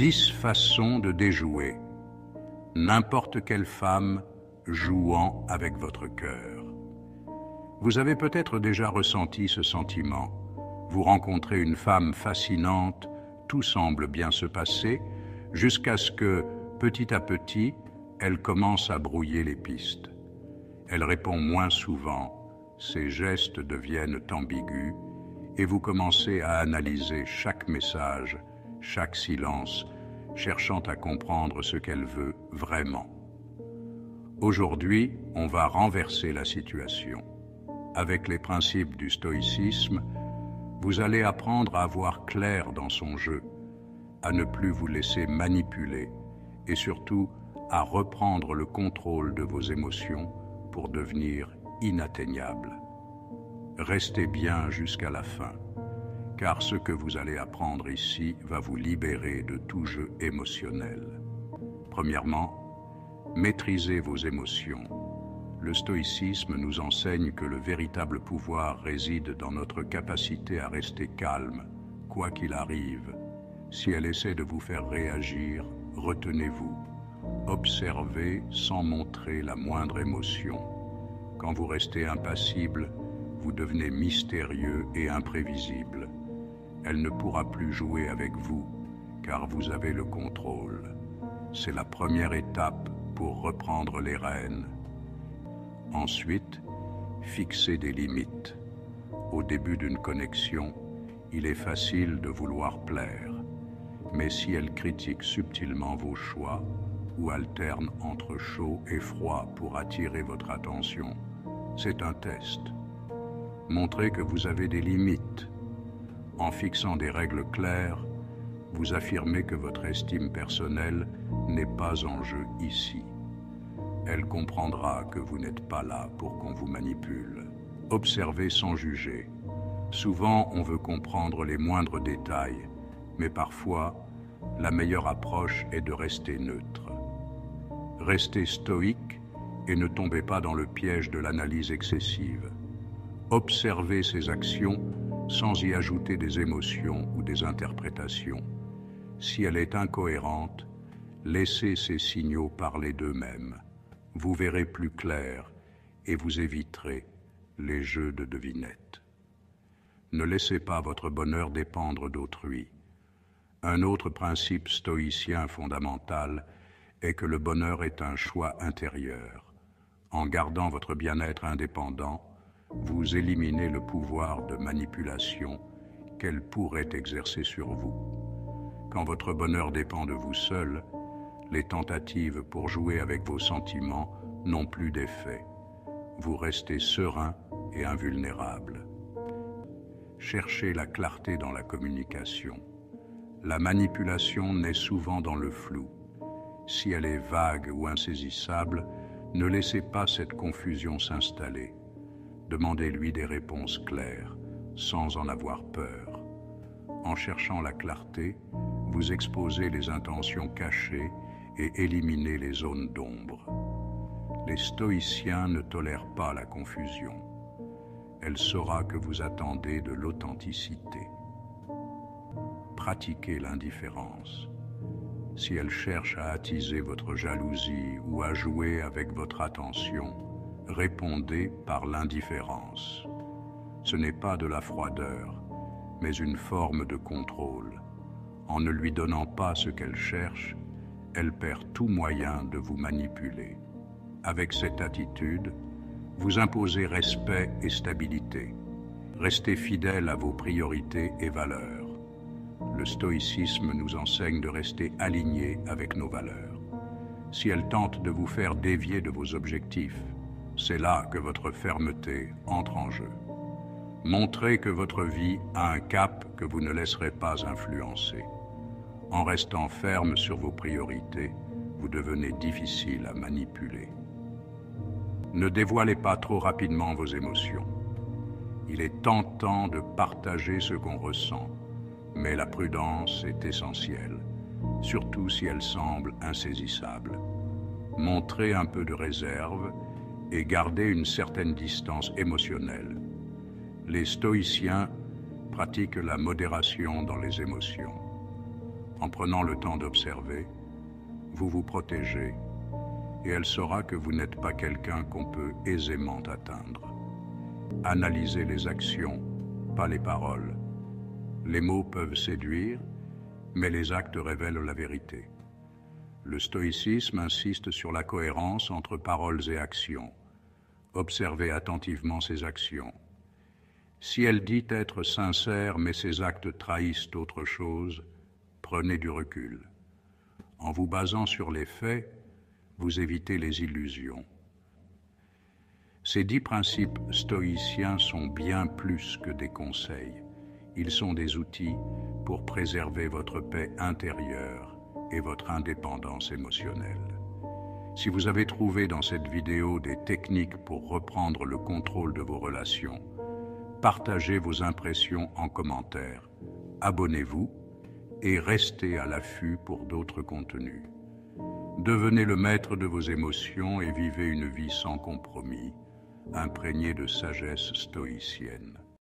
10 façons de déjouer. N'importe quelle femme jouant avec votre cœur. Vous avez peut-être déjà ressenti ce sentiment. Vous rencontrez une femme fascinante, tout semble bien se passer, jusqu'à ce que, petit à petit, elle commence à brouiller les pistes. Elle répond moins souvent, ses gestes deviennent ambigus, et vous commencez à analyser chaque message, chaque silence, cherchant à comprendre ce qu'elle veut vraiment. Aujourd'hui, on va renverser la situation. Avec les principes du stoïcisme, vous allez apprendre à voir clair dans son jeu, à ne plus vous laisser manipuler et surtout à reprendre le contrôle de vos émotions pour devenir inatteignable. Restez bien jusqu'à la fin, car ce que vous allez apprendre ici va vous libérer de tout jeu émotionnel. Premièrement, maîtrisez vos émotions. Le stoïcisme nous enseigne que le véritable pouvoir réside dans notre capacité à rester calme, quoi qu'il arrive. Si elle essaie de vous faire réagir, retenez-vous. Observez sans montrer la moindre émotion. Quand vous restez impassible, vous devenez mystérieux et imprévisible. Elle ne pourra plus jouer avec vous, car vous avez le contrôle. C'est la première étape pour reprendre les rênes. Ensuite, fixez des limites. Au début d'une connexion, il est facile de vouloir plaire. Mais si elle critique subtilement vos choix ou alterne entre chaud et froid pour attirer votre attention, c'est un test. Montrez que vous avez des limites. En fixant des règles claires, vous affirmez que votre estime personnelle n'est pas en jeu ici. Elle comprendra que vous n'êtes pas là pour qu'on vous manipule. Observez sans juger. Souvent, on veut comprendre les moindres détails, mais parfois, la meilleure approche est de rester neutre. Restez stoïque et ne tombez pas dans le piège de l'analyse excessive. Observez ses actions sans y ajouter des émotions ou des interprétations. Si elle est incohérente, laissez ces signaux parler d'eux-mêmes. Vous verrez plus clair et vous éviterez les jeux de devinettes. Ne laissez pas votre bonheur dépendre d'autrui. Un autre principe stoïcien fondamental est que le bonheur est un choix intérieur. En gardant votre bien-être indépendant, vous éliminez le pouvoir de manipulation qu'elle pourrait exercer sur vous. Quand votre bonheur dépend de vous seul, les tentatives pour jouer avec vos sentiments n'ont plus d'effet. Vous restez serein et invulnérable. Cherchez la clarté dans la communication. La manipulation naît souvent dans le flou. Si elle est vague ou insaisissable, ne laissez pas cette confusion s'installer. Demandez-lui des réponses claires, sans en avoir peur. En cherchant la clarté, vous exposez les intentions cachées et éliminez les zones d'ombre. Les stoïciens ne tolèrent pas la confusion. Elle saura que vous attendez de l'authenticité. Pratiquez l'indifférence. Si elle cherche à attiser votre jalousie ou à jouer avec votre attention, répondez par l'indifférence. Ce n'est pas de la froideur, mais une forme de contrôle. En ne lui donnant pas ce qu'elle cherche, elle perd tout moyen de vous manipuler. Avec cette attitude, vous imposez respect et stabilité. Restez fidèle à vos priorités et valeurs. Le stoïcisme nous enseigne de rester alignés avec nos valeurs. Si elle tente de vous faire dévier de vos objectifs, c'est là que votre fermeté entre en jeu. Montrez que votre vie a un cap que vous ne laisserez pas influencer. En restant ferme sur vos priorités, vous devenez difficile à manipuler. Ne dévoilez pas trop rapidement vos émotions. Il est tentant de partager ce qu'on ressent, mais la prudence est essentielle, surtout si elle semble insaisissable. Montrez un peu de réserve et gardez une certaine distance émotionnelle. Les stoïciens pratiquent la modération dans les émotions. En prenant le temps d'observer, vous vous protégez et elle saura que vous n'êtes pas quelqu'un qu'on peut aisément atteindre. Analysez les actions, pas les paroles. Les mots peuvent séduire, mais les actes révèlent la vérité. Le stoïcisme insiste sur la cohérence entre paroles et actions. Observez attentivement ses actions. Si elle dit être sincère, mais ses actes trahissent autre chose, prenez du recul. En vous basant sur les faits, vous évitez les illusions. Ces 10 principes stoïciens sont bien plus que des conseils. Ils sont des outils pour préserver votre paix intérieure et votre indépendance émotionnelle. Si vous avez trouvé dans cette vidéo des techniques pour reprendre le contrôle de vos relations, partagez vos impressions en commentaire, abonnez-vous et restez à l'affût pour d'autres contenus. Devenez le maître de vos émotions et vivez une vie sans compromis, imprégnée de sagesse stoïcienne.